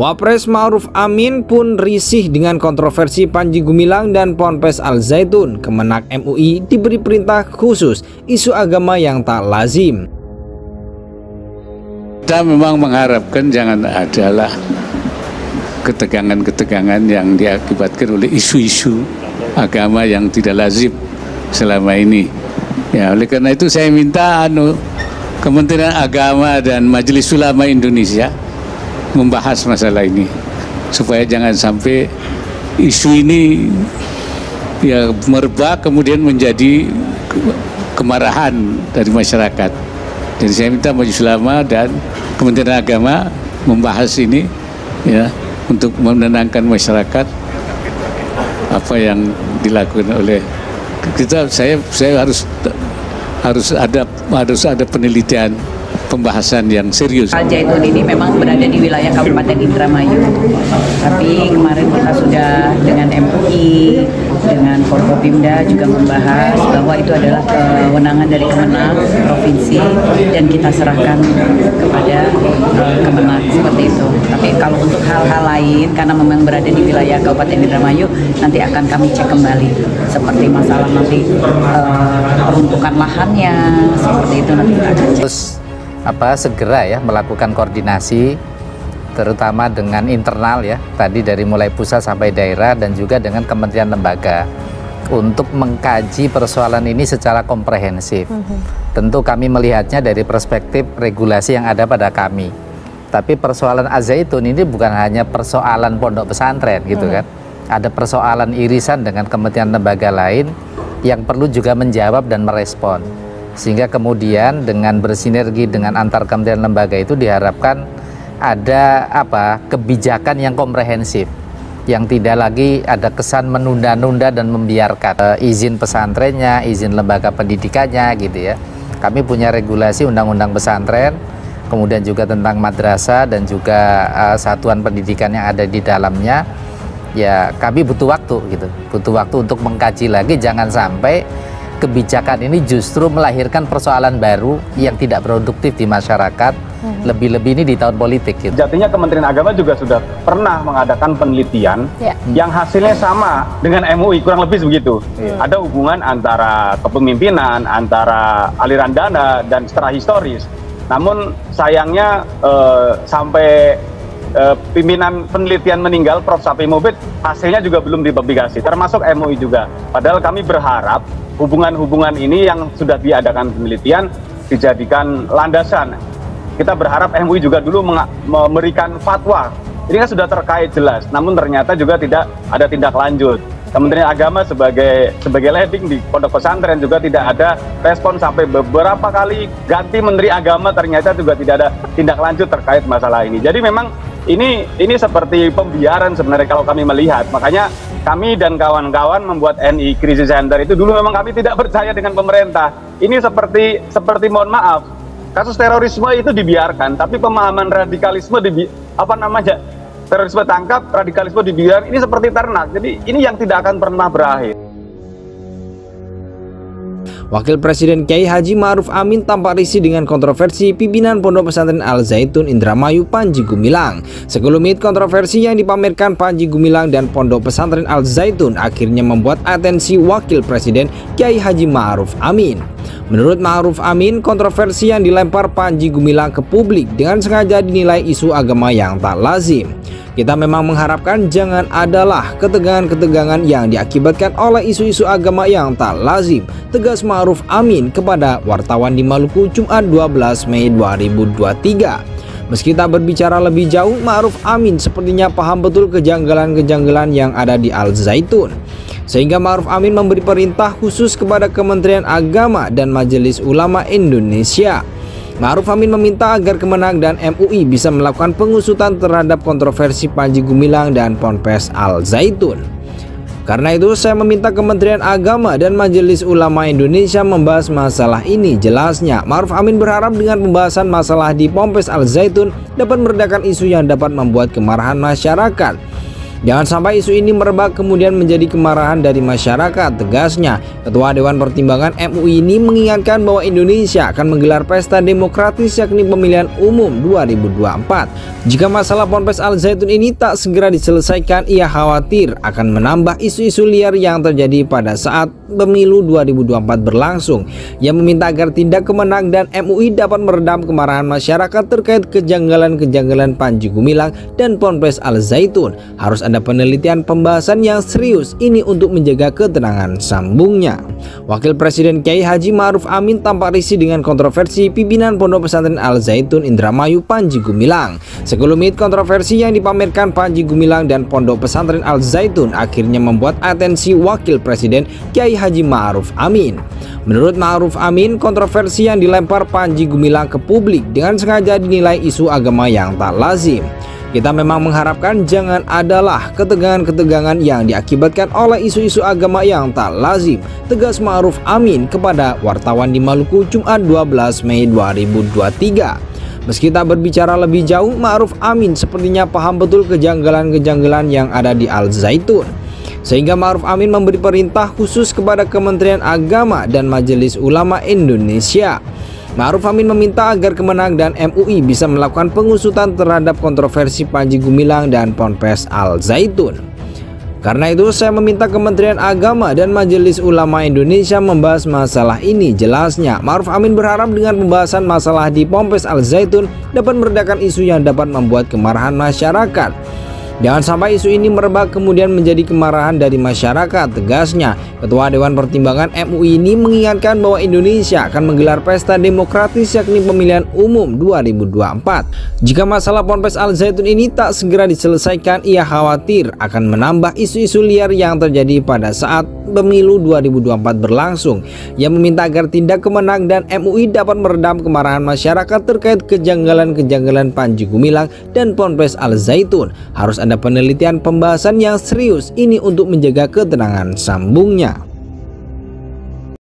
Wapres Ma'ruf Amin pun risih dengan kontroversi Panji Gumilang dan Ponpes Al Zaitun. Kemenak MUI diberi perintah khusus isu agama yang tak lazim. Kita memang mengharapkan jangan adalah ketegangan-ketegangan yang diakibatkan oleh isu-isu agama yang tidak lazim selama ini. Ya, oleh karena itu saya minta Kementerian Agama dan Majelis Ulama Indonesia membahas masalah ini supaya jangan sampai isu ini ya merebak kemudian menjadi kemarahan dari masyarakat. Jadi saya minta Majelis Ulama dan Kementerian Agama membahas ini ya untuk menenangkan masyarakat apa yang dilakukan oleh kita. Saya harus ada penelitian, pembahasan yang serius. Al Zaitun ini memang berada di wilayah Kabupaten Indramayu, tapi kemarin kita sudah dengan MUI, dengan Forkopimda juga membahas bahwa itu adalah kewenangan dari Kemenak Provinsi dan kita serahkan kepada Kemenak seperti itu. Tapi kalau untuk hal-hal lain, karena memang berada di wilayah Kabupaten Indramayu, nanti akan kami cek kembali seperti masalah nanti peruntukan lahannya, seperti itu nanti kita akan cek. Segera ya melakukan koordinasi terutama dengan internal ya, tadi dari mulai pusat sampai daerah dan juga dengan kementerian lembaga untuk mengkaji persoalan ini secara komprehensif. Tentu kami melihatnya dari perspektif regulasi yang ada pada kami, tapi persoalan Al Zaitun ini bukan hanya persoalan pondok pesantren gitu kan, ada persoalan irisan dengan kementerian lembaga lain yang perlu juga menjawab dan merespon. Sehingga kemudian dengan bersinergi dengan antar kementerian lembaga itu diharapkan ada kebijakan yang komprehensif, yang tidak lagi ada kesan menunda-nunda dan membiarkan izin pesantrennya, izin lembaga pendidikannya gitu ya. Kami punya regulasi undang-undang pesantren, kemudian juga tentang madrasah dan juga satuan pendidikan yang ada di dalamnya. Ya kami butuh waktu gitu, butuh waktu untuk mengkaji lagi, jangan sampai kebijakan ini justru melahirkan persoalan baru yang tidak produktif di masyarakat, lebih-lebih ini di tahun politik gitu. Jatinya Kementerian Agama juga sudah pernah mengadakan penelitian yang hasilnya sama dengan MUI, kurang lebih begitu. Ada hubungan antara kepemimpinan, antara aliran dana dan secara historis. Namun sayangnya sampai pimpinan penelitian meninggal, Prof. Sapi Mubid, hasilnya juga belum dipublikasi, termasuk MUI juga. Padahal kami berharap hubungan-hubungan ini yang sudah diadakan penelitian dijadikan landasan. Kita berharap MUI juga dulu memberikan fatwa. Ini kan sudah terkait jelas, namun ternyata juga tidak ada tindak lanjut. Kementerian Agama sebagai leading di pondok pesantren juga tidak ada respon, sampai beberapa kali ganti Menteri Agama ternyata juga tidak ada tindak lanjut terkait masalah ini. Jadi memang ini seperti pembiaran sebenarnya kalau kami melihat. Makanya kami dan kawan-kawan membuat NI Crisis Center itu dulu memang kami tidak percaya dengan pemerintah. Ini seperti mohon maaf, kasus terorisme itu dibiarkan, tapi pemahaman radikalisme terorisme tangkap, radikalisme dibiarkan. Ini seperti ternak. Jadi ini yang tidak akan pernah berakhir. Wakil Presiden Kiai Haji Ma'ruf Amin tampak risih dengan kontroversi pimpinan Pondok Pesantren Al Zaitun Indramayu Panji Gumilang. Sekelumit kontroversi yang dipamerkan Panji Gumilang dan Pondok Pesantren Al Zaitun akhirnya membuat atensi Wakil Presiden Kiai Haji Ma'ruf Amin. Menurut Ma'ruf Amin, kontroversi yang dilempar Panji Gumilang ke publik dengan sengaja dinilai isu agama yang tak lazim. Kita memang mengharapkan jangan adalah ketegangan-ketegangan yang diakibatkan oleh isu-isu agama yang tak lazim, tegas Ma'ruf Amin kepada wartawan di Maluku Jumat 12 Mei 2023. Meski tak berbicara lebih jauh, Ma'ruf Amin sepertinya paham betul kejanggalan-kejanggalan yang ada di Al Zaitun. Sehingga Ma'ruf Amin memberi perintah khusus kepada Kementerian Agama dan Majelis Ulama Indonesia. Ma'ruf Amin meminta agar Kemenak dan MUI bisa melakukan pengusutan terhadap kontroversi Panji Gumilang dan Ponpes Al Zaitun. Karena itu saya meminta Kementerian Agama dan Majelis Ulama Indonesia membahas masalah ini. Jelasnya, Ma'ruf Amin berharap dengan pembahasan masalah di Ponpes Al Zaitun dapat meredakan isu yang dapat membuat kemarahan masyarakat. Jangan sampai isu ini merebak kemudian menjadi kemarahan dari masyarakat, tegasnya. Ketua Dewan Pertimbangan MUI ini mengingatkan bahwa Indonesia akan menggelar pesta demokratis yakni pemilihan umum 2024. Jika masalah Ponpes Al Zaitun ini tak segera diselesaikan, ia khawatir akan menambah isu-isu liar yang terjadi pada saat pemilu 2024 berlangsung. Ia meminta agar tindak Kemenang dan MUI dapat meredam kemarahan masyarakat terkait kejanggalan-kejanggalan Panji Gumilang dan Ponpes Al Zaitun. Harus ada penelitian pembahasan yang serius ini untuk menjaga ketenangan, sambungnya. Wakil Presiden Kiai Haji Ma'ruf Amin tampak risih dengan kontroversi pimpinan Pondok Pesantren Al Zaitun Indramayu Panji Gumilang. Sekelumit kontroversi yang dipamerkan Panji Gumilang dan Pondok Pesantren Al Zaitun akhirnya membuat atensi Wakil Presiden Kiai Haji Ma'ruf Amin. Menurut Ma'ruf Amin, kontroversi yang dilempar Panji Gumilang ke publik dengan sengaja dinilai isu agama yang tak lazim. Kita memang mengharapkan jangan adalah ketegangan-ketegangan yang diakibatkan oleh isu-isu agama yang tak lazim, tegas Ma'ruf Amin kepada wartawan di Maluku Jumat 12 Mei 2023. Meski tak berbicara lebih jauh, Ma'ruf Amin sepertinya paham betul kejanggalan-kejanggalan yang ada di Al Zaitun. Sehingga Ma'ruf Amin memberi perintah khusus kepada Kementerian Agama dan Majelis Ulama Indonesia. Ma'ruf Amin meminta agar Kemenang dan MUI bisa melakukan pengusutan terhadap kontroversi Panji Gumilang dan Ponpes Al Zaitun. Karena itu saya meminta Kementerian Agama dan Majelis Ulama Indonesia membahas masalah ini, jelasnya. Ma'ruf Amin berharap dengan pembahasan masalah di Ponpes Al Zaitun dapat meredakan isu yang dapat membuat kemarahan masyarakat. Jangan sampai isu ini merebak kemudian menjadi kemarahan dari masyarakat, tegasnya. Ketua Dewan Pertimbangan MUI ini mengingatkan bahwa Indonesia akan menggelar pesta demokratis yakni pemilihan umum 2024. Jika masalah Ponpes Al Zaitun ini tak segera diselesaikan, ia khawatir akan menambah isu-isu liar yang terjadi pada saat pemilu 2024 berlangsung. Ia meminta agar tindak Kemenang dan MUI dapat meredam kemarahan masyarakat terkait kejanggalan-kejanggalan Panji Gumilang dan Ponpes Al Zaitun. Harus ada penelitian pembahasan yang serius ini untuk menjaga ketenangan, sambungnya.